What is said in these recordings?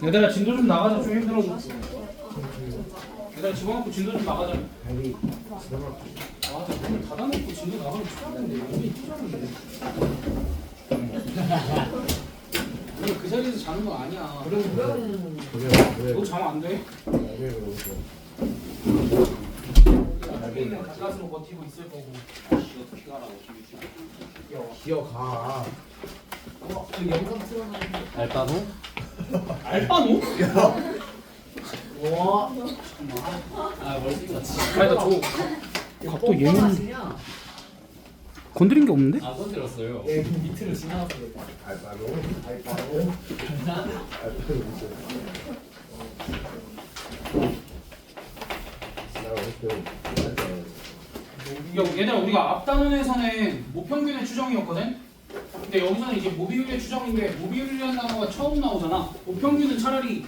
얘들아 진도 좀 나가자. 좀 힘들어 죽 얘들아 집어넣고 진도 좀 나가자. 아, 저 문을 닫아놓고 진도 나가면 추웠는데 몸이 찢었는데. 오늘 그 자리에서 자는 거 아니야. 그래. 너 자면 안 돼. 있는 가까스로 버티고 있을 거고. 어떻게 가라고 기어가. 저 영상 틀어놔. 알바노? 알바노? 와. 아 멀티 같이. 아니 나 저 갑자기 얘는 건드린 게 없는데? 아 건드렸어요. 예, 밑으로 지나갔어. 알바로. 얘들아 우리가 앞단원에서는 모평균의 추정이었거든? 근데 여기서는 이제 모비율의 추정인데 모비율이라는 단어가 처음 나오잖아. 모평균은 차라리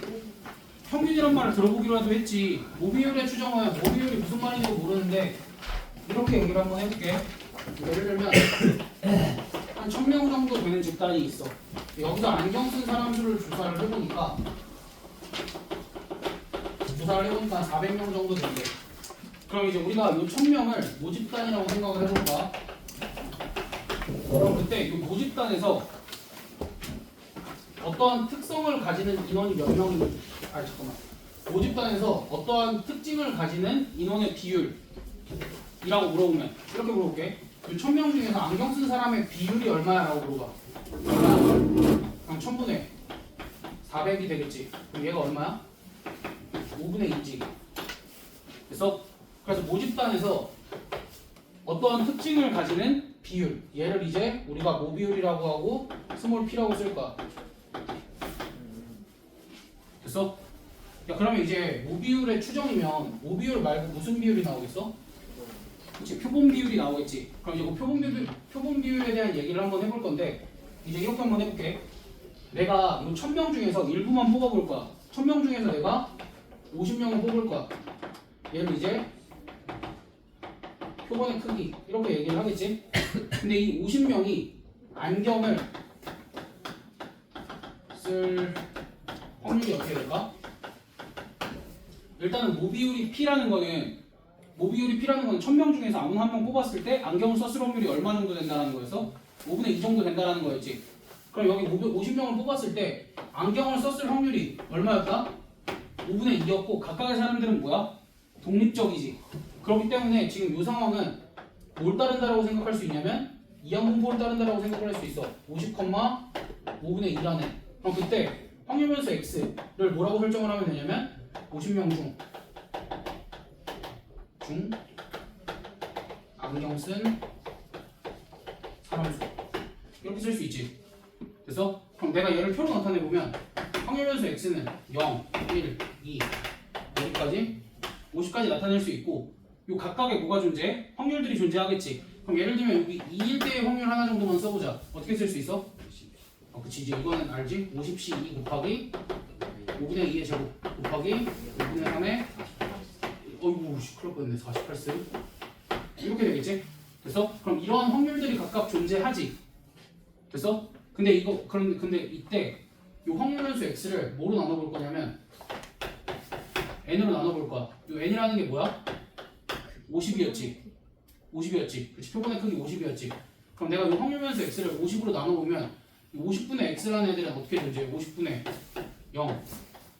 평균이란 말을 들어보기로 했지. 모비율의 추정은 모비율이 무슨 말인지 모르는데 이렇게 얘기를 한번 해볼게. 예를 들면 한 1000명 정도 되는 집단이 있어. 여기서 안경 쓴 사람 수를 조사를 해보니까 400명 정도 된대. 그럼 이제 우리가 이 1000명을 모집단이라고 생각을 해볼까? 그럼 그때 이 모집단에서 어떠한 특성을 가지는 인원이 몇 명인지, 잠깐만. 모집단에서 어떠한 특징을 가지는 인원의 비율이라고 물어보면 이렇게 물어볼게. 이 1000명 중에서 안경 쓴 사람의 비율이 얼마야라고 물어봐. 얼마야? 그럼 1000분의 400이 되겠지. 그럼 얘가 얼마야? 5분의 2지. 그래서 모집단에서 어떠한 특징을 가지는 비율, 얘를 이제 우리가 모비율이라고 하고 스몰 p라고 쓸 거야. 됐어? 야, 그러면 이제 모비율의 추정이면 모비율 말고 무슨 비율이 나오겠어? 그치, 표본 비율이 나오겠지. 그럼 이제 표본 비율에 대한 얘기를 한번 해볼 건데 이제 이렇게 한번 해볼게. 내가 이 1000명 중에서 일부만 뽑아볼 거야. 1000명 중에서 내가 50명을 뽑을 거야. 얘를 이제 표본의 크기 이렇게 얘기를 하겠지. 근데 이 50명이 안경을 쓸 확률이 어떻게 될까? 일단은 모비율이 P라는 거는 1000명 중에서 아무 한 명 뽑았을 때 안경을 썼을 확률이 얼마 정도 된다는 거여서 5분의 2 정도 된다는 거였지. 그럼 여기 50명을 뽑았을 때 안경을 썼을 확률이 얼마였다? 5분의 2였고 각각의 사람들은 뭐야? 독립적이지. 그렇기 때문에 지금 이 상황은 뭘 따른다라고 생각할 수 있냐면 이항공포를 따른다라고 생각을 할 수 있어. 50,5분의 2라네. 그럼 그때 확률변수 x를 뭐라고 설정을 하면 되냐면 50명 중 안경 쓴 사람 수 이렇게 쓸 수 있지. 그래서 그럼 내가 얘를 표로 나타내 보면 확률변수 x는 0, 1, 2 여기까지 50까지 나타낼 수 있고 요 각각의 뭐가 존재해? 확률들이 존재하겠지. 그럼 예를 들면 여기 2일 때의 확률 하나 정도만 써보자. 어떻게 쓸 수 있어? 그치 이제 이거는 알지? 50씩 2 곱하기 5분의 2의 제곱 곱하기 5분의 3의 어이구 큰일 뻔했네 48스 이렇게 되겠지? 됐어? 그럼 이러한 확률들이 각각 존재하지. 됐어? 근데 이때 이 확률변수 x를 뭐로 나눠볼 거냐면 n으로 나눠볼 거야. 이 n이라는 게 뭐야? 50이었지. 그치? 표본의 크기 50이었지. 그럼 내가 이 확률변수 x를 50으로 나눠보면 50분의 x라는 애들은 어떻게 존재해? 50분의 0,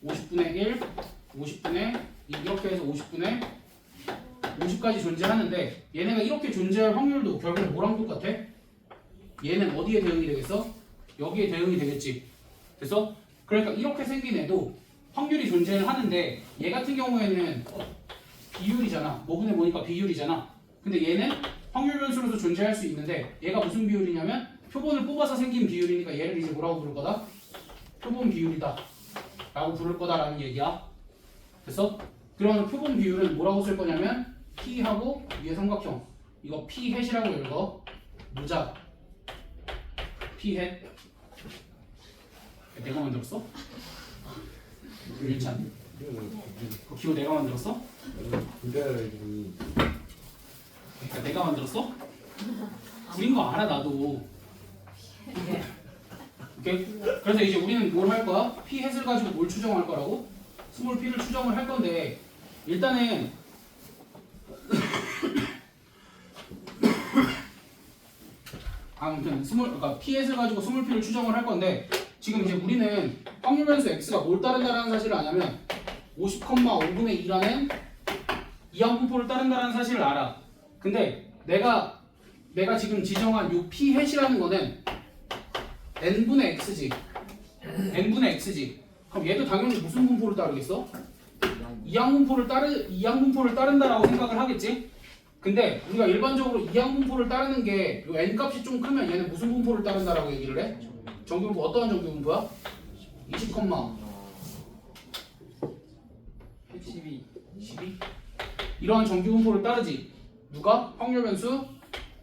50분의 1, 50분의 2 이렇게 해서 50까지 존재하는데 얘네가 이렇게 존재할 확률도 결국 뭐랑 똑같아? 얘는 어디에 대응이 되겠어? 여기에 대응이 되겠지. 그래서 그러니까 이렇게 생긴 애도 확률이 존재를 하는데 얘 같은 경우에는 비율이잖아. 뭐분의 뭐니까 비율이잖아. 근데 얘는 확률 변수로서 존재할 수 있는데 얘가 무슨 비율이냐면 표본을 뽑아서 생긴 비율이니까 얘를 이제 뭐라고 부를 거다? 표본 비율이다 라고 부를 거다라는 얘기야. 그래서 그러면 표본 비율은 뭐라고 쓸 거냐면 P하고 위에 삼각형 이거 P 햇이라고 읽어. 무작 P 햇. 내가 만들었어? 일찬 그 기호 내가 만들었어? 그러니까 내가 만들었어? 구린 거 알아 나도. 오케이? 그래서 이제 우리는 뭘 할 거야? P 햇을 가지고 뭘 추정할 거라고? 스몰 p를 추정을 할 건데 일단은 아무튼 그러니까 P 햇을 가지고 스몰 p를 추정을 할 건데 지금 이제 우리는 확률 변수 x가 뭘 따른다라는 사실을 아냐면 50,5분의 2라는 이항분포를 따른다라는 사실을 알아. 근데 내가 지금 지정한 요 P 햇이라는 거는 n분의 x지. n분의 x지. 그럼 얘도 당연히 무슨 분포를 따르겠어? 이항분포를 따른다라고 생각을 하겠지? 근데 우리가 일반적으로 이항분포를 따르는 게 요 n 값이 좀 크면 얘는 무슨 분포를 따른다라고 얘기를 해? 정규분포 어떠한 정규분포야? 20, 12 12? 이러한 정규분포를 따르지. 누가? 확률 변수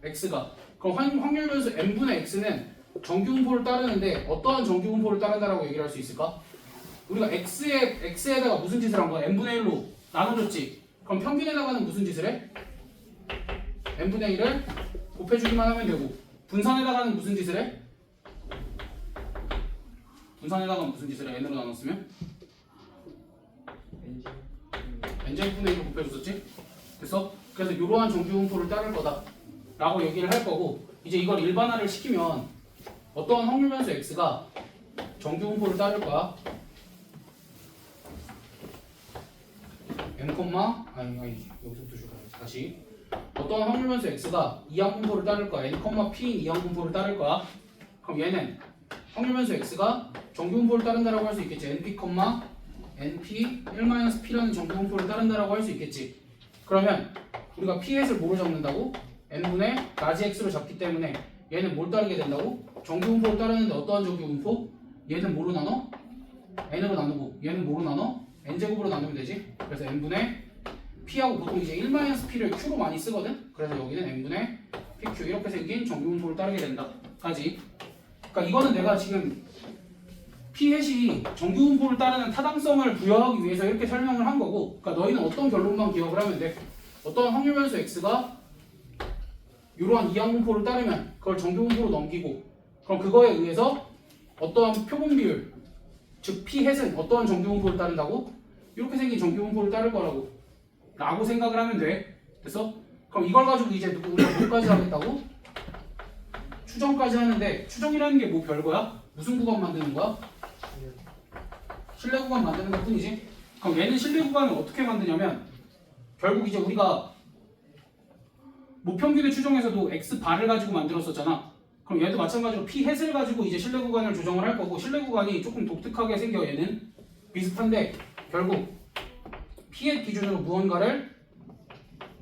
x가. 그럼 확률 변수 n분의 x는 정규분포를 따르는데 어떠한 정규분포를 따른다라고 얘기를 할 수 있을까? 우리가 x에다가 무슨 짓을 한 거야? n분의 1로 나눠줬지. 그럼 평균에 나가는 무슨 짓을 해? n분의 1을 곱해주기만 하면 되고 분산에다가는 무슨 짓을 해? 분산에다가 무슨 짓을 해? n으로 나눴으면? n제분의 1을 곱해줬었지? 그래서 이러한 정규분포를 따를 거다 라고 얘기를 할 거고 이제 이걸 일반화를 시키면 어떠한 확률 변수 x가 정규분포를 따를 거야? n, 여기서부터 줄까요? 다시 어떠한 확률 변수 x가 이항분포를 따를 거야? n, p인 이항분포를 따를 거야? 그럼 얘는 확률 변수 x가 정규분포를 따른다라고 할 수 있겠지. np, np 1-p라는 정규분포를 따른다라고 할 수 있겠지. 그러면 우리가 p햇을 뭐로 잡는다고? n분의 라지 x로 잡기 때문에 얘는 뭘 따르게 된다고? 정규분포를 따르는데 어떠한 정규분포? 얘는 뭐로 나눠? n으로 나누고 얘는 뭐로 나눠? n제곱으로 나누면 되지. 그래서 n분의 p하고 보통 이제 1-p를 q로 많이 쓰거든. 그래서 여기는 n분의 pq 이렇게 생긴 정규분포를 따르게 된다 까지. 그러니까 이거는 내가 지금 p햇이 정규분포를 따르는 타당성을 부여하기 위해서 이렇게 설명을 한 거고, 그러니까 너희는 어떤 결론만 기억을 하면 돼. 어떤 확률 변수 x가 이러한 이항분포를 따르면 그걸 정규분포로 넘기고, 그럼 그거에 의해서 어떠한 표본 비율, 즉 p햇은 어떠한 정규분포를 따른다고? 이렇게 생긴 정규분포를 따를 거라고 라고 생각을 하면 돼. 됐어? 그럼 이걸 가지고 이제 우리가 뭐까지 하겠다고? 추정까지 하는데, 추정이라는 게 뭐 별거야? 무슨 구간 만드는 거야? 실내 구간 만드는 것 뿐이지. 그럼 얘는 실내 구간을 어떻게 만드냐면 결국 이제 우리가 모평균의 추정에서도 x바를 가지고 만들었었잖아. 그럼 얘도 마찬가지로 p햇을 가지고 이제 실내 구간을 조정을 할 거고, 실내 구간이 조금 독특하게 생겨. 얘는 비슷한데 결국 p햇 기준으로 무언가를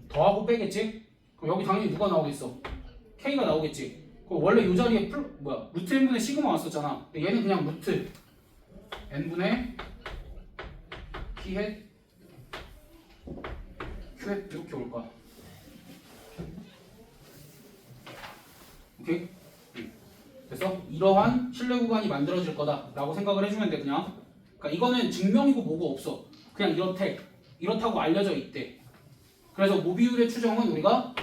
더하고 빼겠지. 그럼 여기 당연히 누가 나오겠어? k가 나오겠지. 그럼 원래 이 자리에 루트 n분의 시그마 왔었잖아. 근데 얘는 그냥 루트 n분의 p햇 q햇 이렇게 올 거야. 오케이? 그래서 이러한 실내 구간이 만들어질 거다라고 생각을 해주면 돼. 그냥 그러니까 이거는 증명이고 뭐고 없어. 그냥 이렇다고 알려져 있대. 그래서 모비율의 추정은 우리가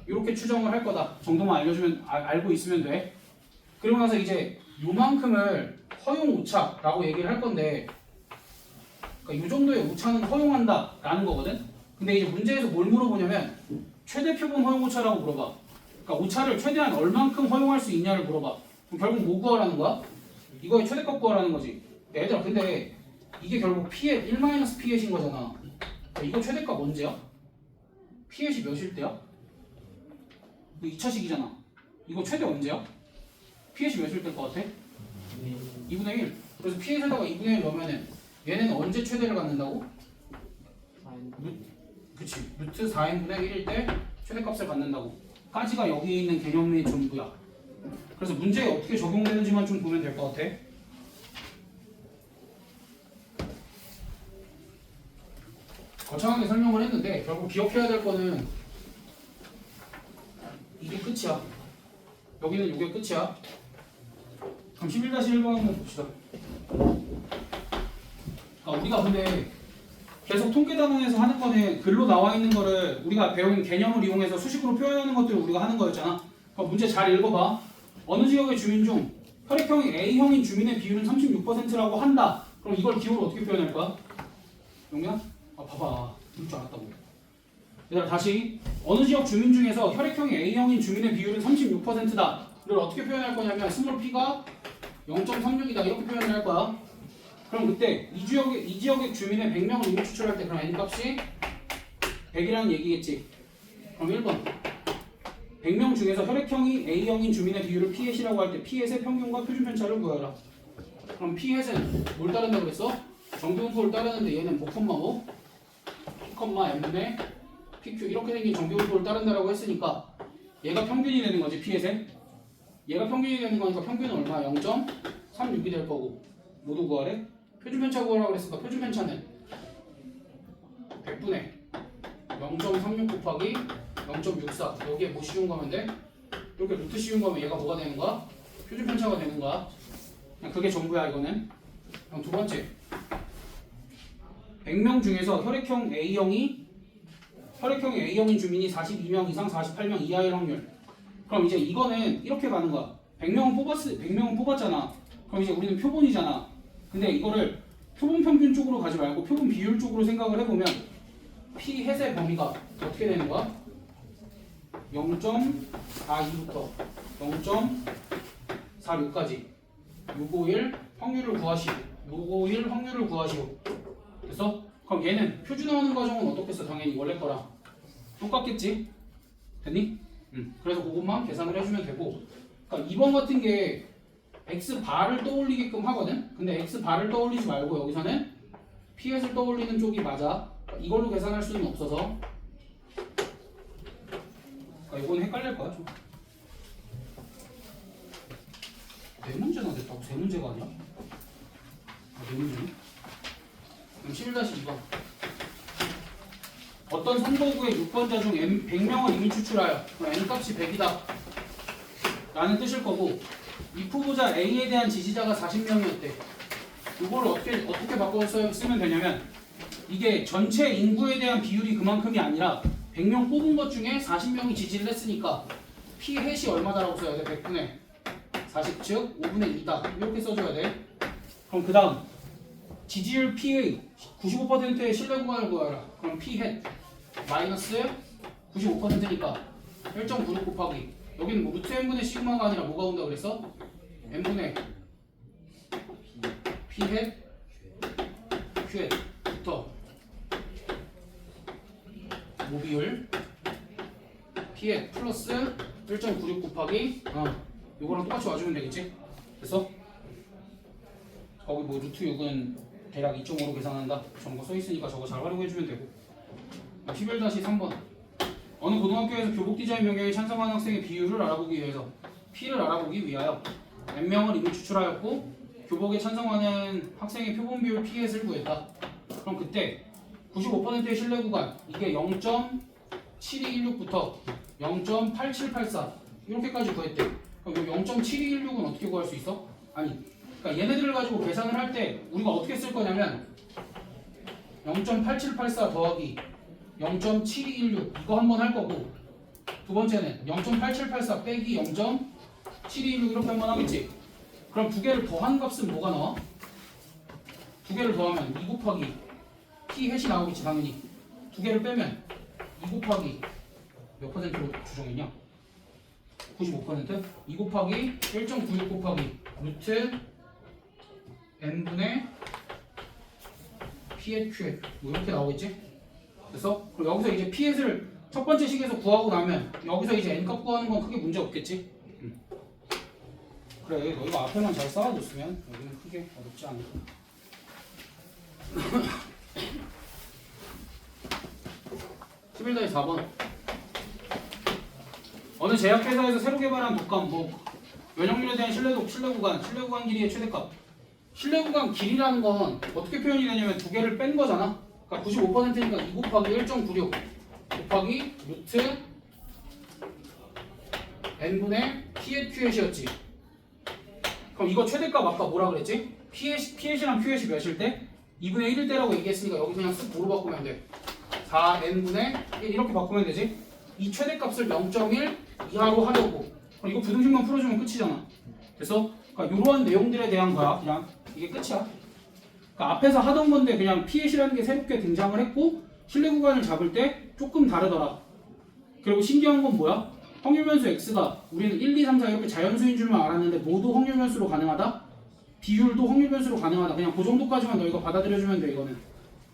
이렇게 추정을 할 거다 정도만 알려주면 알고 있으면 돼. 그리고 나서 이제 요만큼을 허용 오차라고 얘기를 할 건데, 그러니까 이 정도의 오차는 허용한다 라는 거거든. 근데 이제 문제에서 뭘 물어보냐면 최대 표본 허용 오차라고 물어봐. 그러니까 오차를 최대한 얼만큼 허용할 수 있냐를 물어봐. 그럼 결국 뭐 구하라는 거야? 이거의 최대값 구하라는 거지. 얘들아 근데 이게 결국 p햇 1-p햇인 거잖아. 그러니까 이거 최대값 언제야? p햇이 몇일 때야? 이거 2차식이잖아. 이거 최대 언제야? p햇이 몇일 때일 것 같아? 2분의 1. 그래서 p햇에다가 2분의 1 넣으면은 얘는 언제 최대를 갖는다고? 그치. 루트 4n분의 1일 때 최대값을 갖는다고. 까지가 여기 있는 개념의 전부야. 그래서 문제에 어떻게 적용되는지만 좀 보면 될 것 같아. 거창하게 설명을 했는데 결국 기억해야 될 거는 이게 끝이야. 여기는 이게 끝이야. 그럼 11-1번 한번 봅시다. 우리가 근데 계속 통계 단원에서 하는 거는 글로 나와 있는 거를 우리가 배운 개념을 이용해서 수식으로 표현하는 것들을 우리가 하는 거였잖아. 그럼 문제 잘 읽어봐. 어느 지역의 주민 중 혈액형이 A형인 주민의 비율은 36%라고 한다. 그럼 이걸 기호로 어떻게 표현할 거야? 용이야? 아 봐봐. 그럴 줄 알았다고. 얘들아 다시 어느 지역 주민 중에서 혈액형이 A형인 주민의 비율은 36%다. 이걸 어떻게 표현할 거냐면 스몰 p가 0.36이다 이렇게 표현을 할 거야. 그럼 그때 이 지역의 주민의 100명을 이미 추출할 때 그럼 n 값이 100이라는 얘기겠지. 그럼 1번 100명 중에서 혈액형이 A형인 주민의 비율을 P햇이라고 할 때 P햇의 평균과 표준 편차를 구하라. 그럼 P햇은 뭘 따른다고 그랬어? 정비분포를 따르는데 얘는 뭐 콤마 뭐? P 콤마 M분의 PQ 이렇게 생긴 정비분포를 따른다라고 했으니까 얘가 평균이 되는 거지 P햇은. 얘가 평균이 되는 거니까 평균은 얼마? 0.36이 될 거고 모두 구하래? 표준 편차 구하라고 그랬으니까 표준 편차는 100분의 0.36 곱하기 0.64 여기에 뭐 씌운 거면 돼? 이렇게 루트 씌운 거면 얘가 뭐가 되는 거야? 표준 편차가 되는 거야. 그냥 그게 전부야 이거는. 그럼 두 번째 100명 중에서 혈액형 A형인 주민이 42명 이상 48명 이하일 확률. 그럼 이제 이거는 이렇게 가는 거야. 100명은 뽑았잖아. 그럼 이제 우리는 표본이잖아. 근데 이거를 표본 평균 쪽으로 가지 말고 표본 비율 쪽으로 생각을 해보면 P 햇의 범위가 어떻게 되는 거야? 0.42부터 0.46까지 651 확률을 구하시오. 그래서 그럼 얘는 표준화하는 과정은 어떻겠어? 당연히 원래 거랑 똑같겠지? 됐니? 그래서 그것만 계산을 해주면 되고 그러니까 2번 같은 게 X바를 떠올리게끔 하거든? 근데 X바를 떠올리지 말고 여기서는 P햇을 떠올리는 쪽이 맞아. 이걸로 계산할 수는 없어서 이건 헷갈릴 거야 좀. 네 문제나 됐다고? 세 문제가 아니야? 네 문제네? 그럼 11-2번 어떤 선거구의 6번자 중 100명을 이미 추출하여 n값이 100이다 라는 뜻일 거고 이 후보자 A에 대한 지지자가 40명이었대. 이걸 어떻게 바꿔서 쓰면 되냐면 이게 전체 인구에 대한 비율이 그만큼이 아니라 100명 뽑은 것 중에 40명이 지지를 했으니까 P 햇이 얼마다라고 써야 돼? 100분의 40 즉 5분의 2다 이렇게 써줘야 돼. 그럼 그 다음 지지율 P의 95%의 신뢰 구간을 구하라. 그럼 P 햇 마이너스 95%니까 1.96 곱하기 여기는 뭐 루트 n분의 시그마가 아니라 뭐가 온다 그랬어? n분의 P 햇 Q 햇부터 모비율 P 햇 플러스 1.96 곱하기 요거랑 똑같이 와주면 되겠지? 그래서 거기 뭐 루트 6은 대략 2.5로 계산한다 저런 거 써있으니까 저거 잘 활용해주면 되고 11-3번 어느 고등학교에서 교복 디자인 변경에 찬성하는 학생의 비율을 알아보기 위해서 P를 알아보기 위하여 n명을 이미 추출하였고 교복에 찬성하는 학생의 표본 비율 P햇을 구했다. 그럼 그때 95%의 신뢰 구간 이게 0.7216부터 0.8784 이렇게까지 구했대. 그럼 0.7216은 어떻게 구할 수 있어? 아니 그러니까 얘네들을 가지고 계산을 할 때 우리가 어떻게 쓸 거냐면 0.8784 더하기 0.7216 이거 한 번 할 거고 두 번째는 0.8784 빼기 0.7216 이렇게 한 번 하겠지. 그럼 두 개를 더한 값은 뭐가 나와? 두 개를 더하면 2 곱하기 P 햇이 나오겠지 당연히. 두 개를 빼면 2 곱하기 몇 %로 추정했냐? 95%? 2 곱하기 1.96 곱하기 루트 n분의 P햇 Q햇 뭐 이렇게 나오겠지? 그래서 그럼 여기서 이제 P햇을 첫 번째 식에서 구하고 나면 여기서 이제 n값 구하는 건 크게 문제 없겠지? 그래 너희가 앞에만 잘 쌓아줬으면 여기는 크게 어렵지 않을까. 11-4번 어느 제약회사에서 새로 개발한 독감 뭐 면역률에 대한 신뢰 구간 길이의 최대값. 신뢰 구간 길이라는 건 어떻게 표현이 되냐면 두 개를 뺀 거잖아. 그러니까 95%니까 2 곱하기 1.96 곱하기 루트 n분의 P햇 Q햇이었지. 그럼 이거 최대값 아까 뭐라 그랬지? P햇이랑 Q햇이 몇일 때? 2분의 1일 때라고 얘기했으니까 여기 그냥 쓱 뭐로 바꾸면 돼? 4n분의 1 이렇게 바꾸면 되지? 이 최대값을 0.1 이하로 하려고. 그럼 이거 부등식만 풀어주면 끝이잖아. 그래서 그러니까 이러한 내용들에 대한 거야. 그냥 이게 끝이야. 그러니까 앞에서 하던 건데 그냥 피엣이라는 게 새롭게 등장을 했고 실내 구간을 잡을 때 조금 다르더라. 그리고 신기한 건 뭐야? 확률 변수 x가 우리는 1, 2, 3, 4 이렇게 자연수인 줄만 알았는데 모두 확률 변수로 가능하다? 비율도 확률 변수로 가능하다. 그냥 그 정도까지만 너희가 받아들여주면 돼 이거는.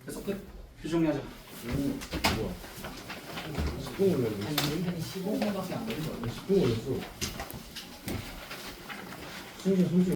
그래서 끝. 그 정리하자. 뭐야? 10분 걸렸네. 한 15분밖에 안 걸린 거 같아. 10분 걸렸어. 승진